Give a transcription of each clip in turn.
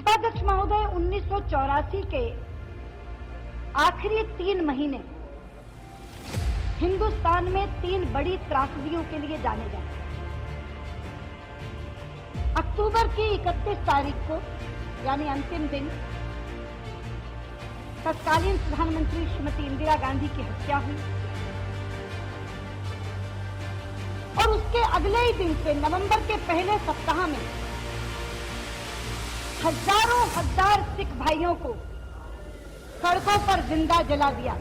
उपाध्यक्ष महोदय, 1984 के आखिरी 3 महीने हिंदुस्तान में 3 बड़ी त्रासदियों के लिए जाने जाते हैं। अक्टूबर की 31 तारीख को यानी अंतिम दिन तत्कालीन प्रधानमंत्री श्रीमती इंदिरा गांधी की हत्या हुई और उसके अगले ही दिन से नवंबर के पहले सप्ताह में हजारों हजार सिख भाइयों को सड़कों पर जिंदा जला दिया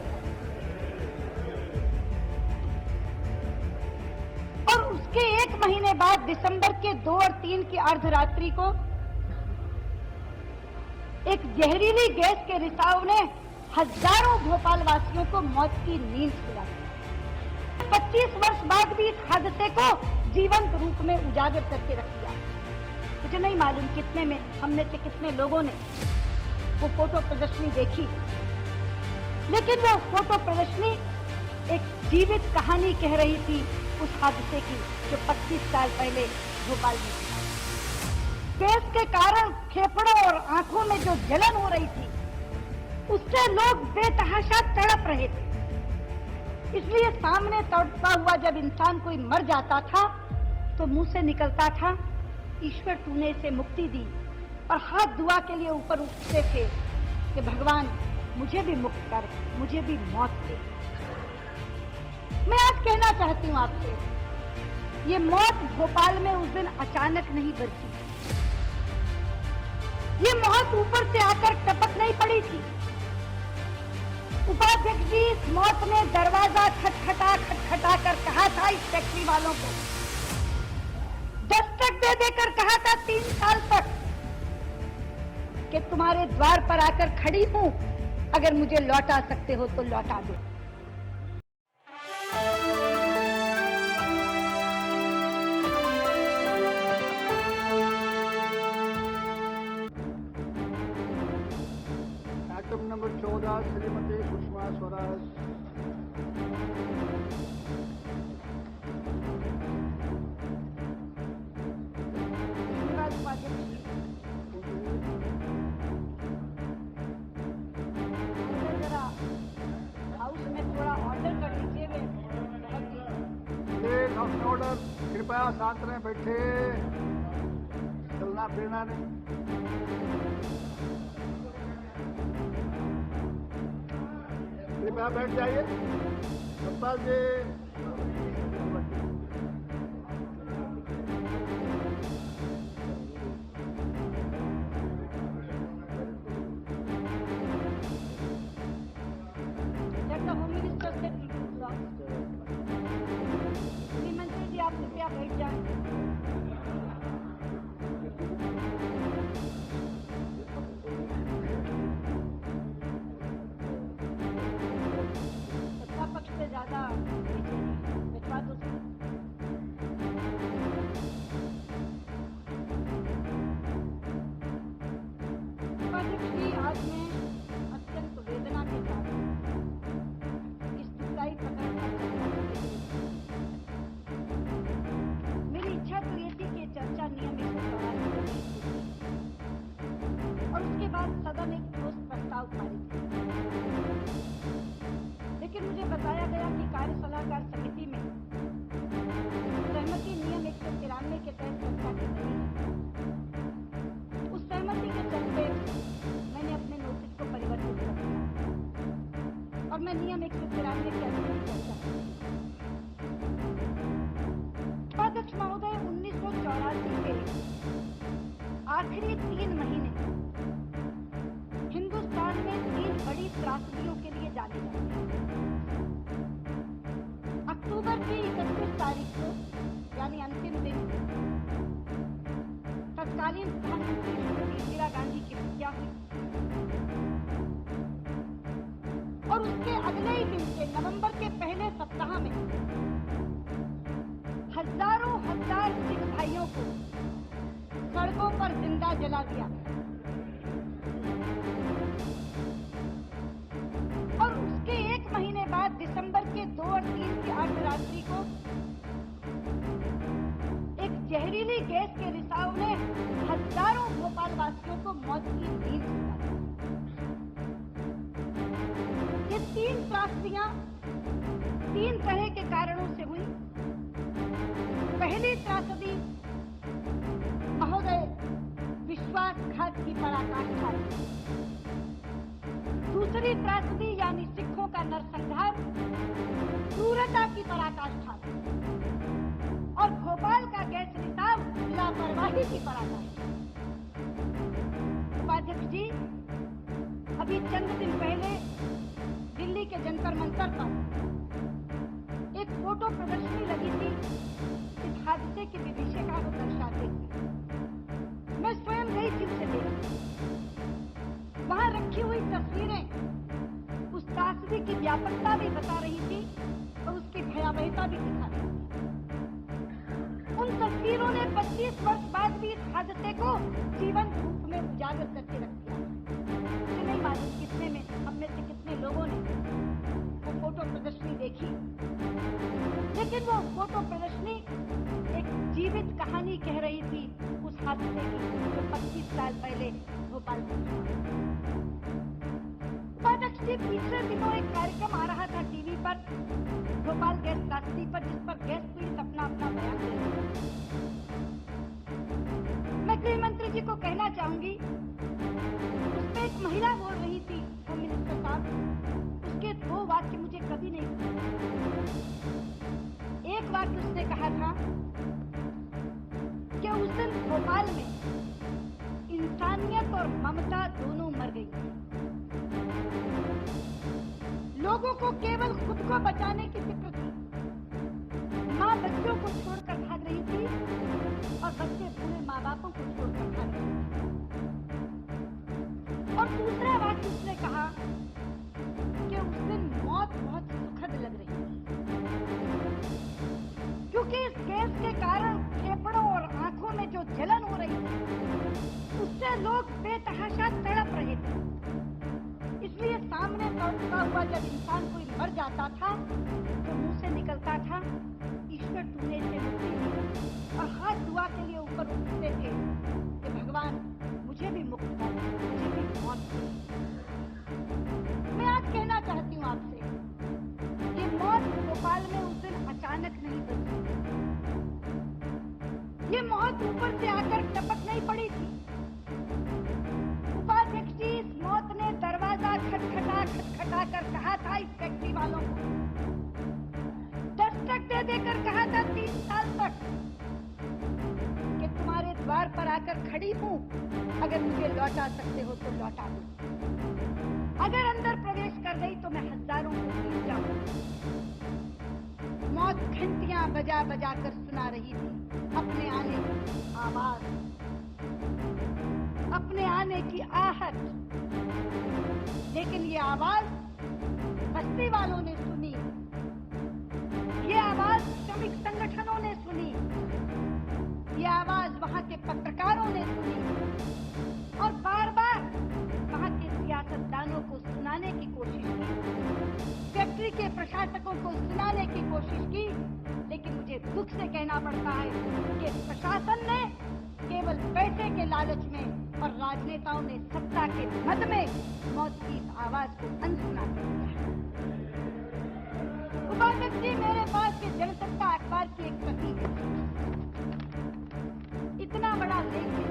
और उसके 1 महीने बाद दिसंबर के 2 और 3 की अर्धरात्रि को एक जहरीली गैस के रिसाव ने हजारों भोपाल वासियों को मौत की नींद सुला दी। 25 वर्ष बाद भी इस हादसे को जीवंत रूप में उजागर करके रख दिया। मुझे नहीं मालूम कितने में हमने से कितने लोगों ने वो फोटो प्रदर्शनी देखी, लेकिन वो फोटो प्रदर्शनी एक जीवित कहानी कह रही थी उस हादसे की जो 25 साल पहले भोपाल में हुआ। गैस के कारण फेफड़ों और आंखों में जो जलन हो रही थी उससे लोग बेतहाशा तड़प रहे थे। इसलिए सामने तड़पता हुआ जब इंसान कोई मर जाता था तो मुंह से निकलता था, ईश्वर तूने इसे मुक्ति दी, और हाथ दुआ के लिए ऊपर उठते थे कि भगवान मुझे भी मुक्त कर, मुझे भी मौत दे। मैं आज कहना चाहती हूँ आपसे, ये मौत भोपाल में उस दिन अचानक नहीं बरसी। ये मौत ऊपर से आकर टपक नहीं पड़ी थी। उपाध्यक्ष जी, इस मौत ने दरवाजा खटखटा कर कहा था इस फैक्ट्री वालों को, दस्तक दे देकर कहा था 3 साल तक कि तुम्हारे द्वार पर आकर खड़ी हूं, अगर मुझे लौटा सकते हो तो लौटा दो। Item number 14 Shrimati Sushma Swaraj. जरा हाउस में थोड़ा ऑर्डर कर लीजिए। ऑर्डर, कृपया शांत रहें, बैठे, चलना फिरना नहीं। कृपया बैठ जाइए। सत्पाल जी, होम मिनिस्टर से मंत्री जी, आप कृपया बैठ जाए। से ज्यादा बिठवा दो। उपाध्यक्ष जी, आज मैं अत्यंत वेदना के साथ इस दुखदायी प्रकरण पर मेरी इच्छा तो ये थी कि चर्चा नियम 184 और उसके बाद सदन एक ठोस प्रस्ताव पारित, लेकिन मुझे बताया गया कि कार्य सलाहकार समिति में सहमति नियम 193 के तहत चर्चा की गई है। उस सहमति के चलते मैंने अपने नोटिस को परिवर्तित कर दिया और मैं नियम 193 के अधीन चर्चा की। उपाध्यक्ष महोदय, 1984 के आखिरी 3 महीने हिंदुस्तान में 3 बड़ी त्रासदियों के लिए जाने जाते हैं। अक्टूबर की 31 तारीख को यानी अंतिम दिन तत्कालीन प्रधानमंत्री श्रीमती इंदिरा गांधी की हत्या हुई और उसके अगले ही दिन से नवंबर के पहले सप्ताह में हजारों हजार सिख भाइयों को सड़कों पर जिंदा जला दिया और उसके 1 महीने बाद दिसंबर के 2 और 3 की अर्धरात्रि को एक जहरीली गैस के रिसाव ने हजारों भोपाल वासियों को मौत की नींद सुला दी। ये 3 त्रासदियां 3 तरह के कारणों से हुई। पहली त्रासदी महोदय विश्वासघात की पराकाष्ठा थी। दूसरी त्रासदी यानी सिखों का नरसंहार क्रूरता की पराकाष्ठा थी। और भोपाल का गैस रिसाव लापरवाही की पराकाष्ठा। उपाध्यक्ष जी, अभी चंद दिन पहले दिल्ली के जंतर मंतर पर एक फोटो प्रदर्शनी लगी थी इस हादसे की विभीषिका को दर्शाते हुए। मैं स्वयं गई थी उसे देखने। वहां रखी हुई तस्वीरें उस त्रासदी की व्यापकता भी बता रही थी और उसकी भयावहता भी दिखा रही थी। उन तस्वीरों ने 25 वर्ष बाद भी इस हादसे को जीवंत रूप में उजागर करके रख दिया। मुझे नहीं मालूम कितने में हम में से कितने लोगों ने वो फोटो प्रदर्शनी देखी, लेकिन वो फोटो प्रदर्शनी एक जीवित कहानी कह रही थी उस हादसे की जो 25 साल पहले भोपाल में हुआ। उपाध्यक्ष जी, पिछले दिनों एक कार्यक्रम आ रहा था टीवी पर भोपाल गैस त्रासदी पर, जिस पर गैस पीड़ित अपना बयान दे रहे थे। मैं गृह मंत्री जी को कहना चाहूंगी, उसमें एक महिला बोल रही थी, होम मिनिस्टर साहब, उसके 2 वाक्य मुझे कभी नहीं सुने। एक वाक्य उसने कहा था कि उस दिन भोपाल में इंसानियत और ममता दोनों मर गई थी। लोगों को केवल खुद को बचाने की फिक्र थी। माँ बच्चों को छोड़कर भाग रही थी और बच्चे पूरे माँ बापों को छोड़कर भाग रहे थे। और दूसरा वाक्य उसने कहा कि उस दिन मौत बहुत सुखद लग रही थी, क्योंकि इस गैस के कारण फेफड़ों और आंखों में जो जलन हो रही थी उससे लोग बेतहाशा तड़प रहे थे। इसलिए सामने तड़पता हुआ जब इंसान कोई मर जाता था तो मुंह से निकलता था, ईश्वर तूने इसे मुक्ति दी, और हाथ दुआ के लिए ऊपर उठते थे कि भगवान मुझे भी मुक्त कर, मुझे भी मौत दे। मैं आज कहना चाहती हूँ आपसे, ये मौत भोपाल में उस दिन अचानक नहीं बनी। ये मौत ऊपर से आकर टपक नहीं पड़ी थी। उपाध्यक्ष जी, इस मौत ने दरवाजा खटखटा कर कहा था इस फैक्ट्री वालों को, दस्तक दे देकर कहा था 3 साल तक कि तुम्हारे द्वार पर आकर खड़ी हूँ, अगर मुझे लौटा सकते हो तो लौटा दो। अगर अंदर प्रवेश कर गई तो मैं हजारों को जीत जाऊंगी। मौत घंटियां बजा बजा कर सुना रही थी अपने आने की आवाज, अपने आने की आहट। लेकिन ये आवाज बस्ती वालों ने सुनी, ये आवाज श्रमिक संगठनों ने सुनी, ये आवाज वहां के पत्रकारों ने सुनी और बार बार वहां के सियासतदानों को सुनाने की कोशिश की, फैक्ट्री के प्रशासकों को सुनाने की कोशिश की। लेकिन मुझे दुख से कहना पड़ता है कि प्रशासन ने केवल पैसे के लालच में और राजनेताओं ने सत्ता के मद में मौत की इस आवाज को अनसुना कर दिया। उपाध्यक्ष जी, मेरे पास ये जनसत्ता अखबार की एक प्रति है, इतना बड़ा लेख है।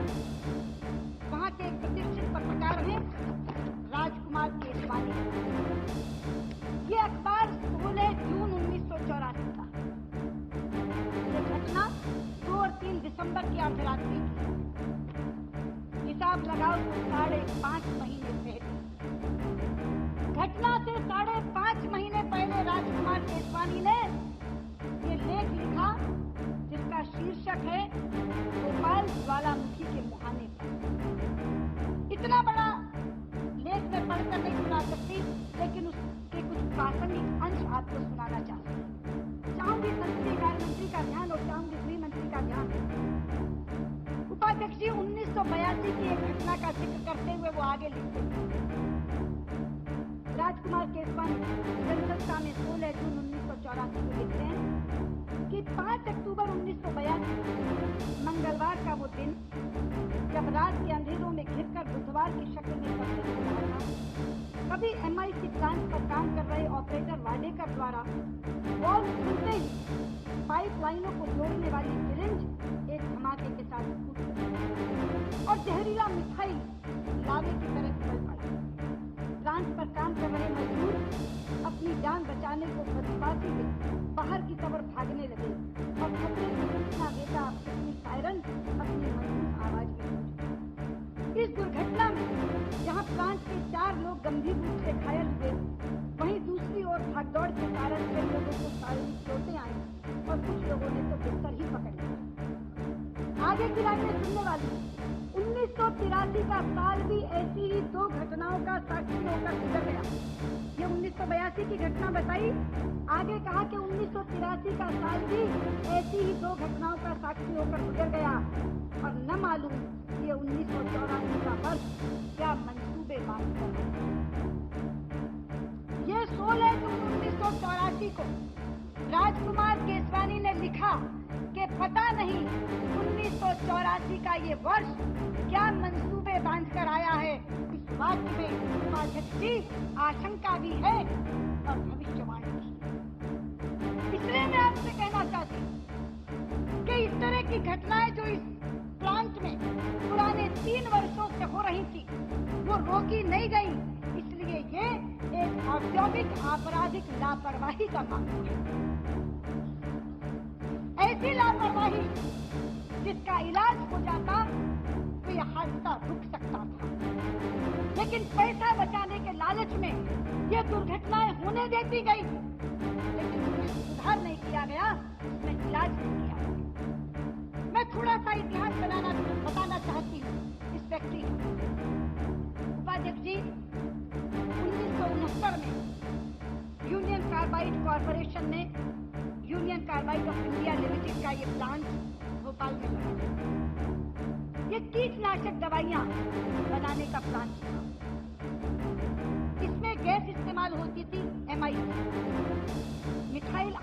वहां के एक प्रतिष्ठित पत्रकार हैं राजकुमार केशवानी। ये अखबार 16 जून 1984 का, ये घटना 2 और 3 दिसंबर की अर्धरात्रि की, हिसाब लगाओ तो 5.5 महीने पहले। घटना से 5.5 महीने पहले राजकुमार केशवानी ने ये लेख लिखा जिसका शीर्षक है भोपाल ज्वालामुखी के मुहाने पर। इतना बड़ा लेख मैं पढ़कर नहीं सुना सकती, लेकिन उसके कुछ प्रासंगिक अंश आपको सुनाना चाहूंगी। संसदीय कार्य मंत्री का ध्यान और चाहूंगी गृह मंत्री का ध्यान। उपाध्यक्ष जी, 1982 की एक घटना का जिक्र करते हुए वो आगे लिखते हैं, राजकुमार केसवानी जनसत्ता में 16 जून 1984 को लिखते हैं कि 5 अक्टूबर 1982 मंगलवार का वो दिन जब रात के अंधेरों में घिरकर बुधवार की शक्ल में सबसे हो रहा था, कभी MI6 ब्रांच पर काम कर रहे ऑपरेटर वाडेकर द्वारा बॉल खुलते ही पाइपलाइनों को जोड़ने वाली सिरिंज एक धमाके के साथ फूट गई और जहरीला मिठाई लावे की तरह निकल पड़ा। ब्रांच पर काम कर रहे मजदूर अपनी जान बचाने को बदमाशी में बाहर की तरफ भागने लगे और खतरे की सूचना देता अपनी सायरन अपनी मजबूत आवाज में गूंजी। इस दुर्घटना में जहां ब्रांच के 4 लोग गंभीर रूप से घायल हुए, वहीं दूसरी ओर भागदौड़ के कारण कई लोगों को शारीरिक चोटें आई और कुछ लोगों ने तो बिस्तर ही पकड़ लिया। आगे की लाइनें सुनने वाली 1983 का साल भी ऐसी ही 2 घटनाओं का साक्षी होकर गुजर गया। ये 1982 की घटना बताई, आगे कहा कि 1983 का साल भी ऐसी ही 2 घटनाओं का साक्षी होकर गुजर गया और न मालूम ये 1984 का वर्ष क्या मंसूबे बात कर रहा है। ये 16 जून 1984 को राजकुमार केसवानी ने लिखा कि पता नहीं 1984 का ये वर्ष क्या मंसूबे बांध कर आया है। इस वाक्य में उपाध्यक्ष जी आशंका भी है और भविष्यवाणी भी। इसलिए मैं आपसे कहना चाहती हूँ कि इस तरह की घटनाएं जो इस प्लांट में पुराने 3 वर्षों से हो रही थी वो रोकी नहीं गई, इसलिए ये एक औद्योगिक आपराधिक लापरवाही का मामला है। ऐसी लापरवाही जिसका इलाज हो जाता तो यह हादसा रुक सकता था, लेकिन पैसा बचाने के लालच में ये दुर्घटनाएं होने देती गई, लेकिन उसमें सुधार नहीं किया गया, उसमें इलाज नहीं किया गया। मैं थोड़ा सा इतिहास बताना चाहती हूँ इस व्यक्ति का। उपाध्यक्ष जी 1969 में यूनियन कार्बाइड कॉर्पोरेशन ने union carbide of India limited का ये प्लांट भोपाल में लगा। ये कीटनाशक दवाइयां बनाने का प्लांट था। इसमें गैस इस्तेमाल होती थी MI6, मिथाइल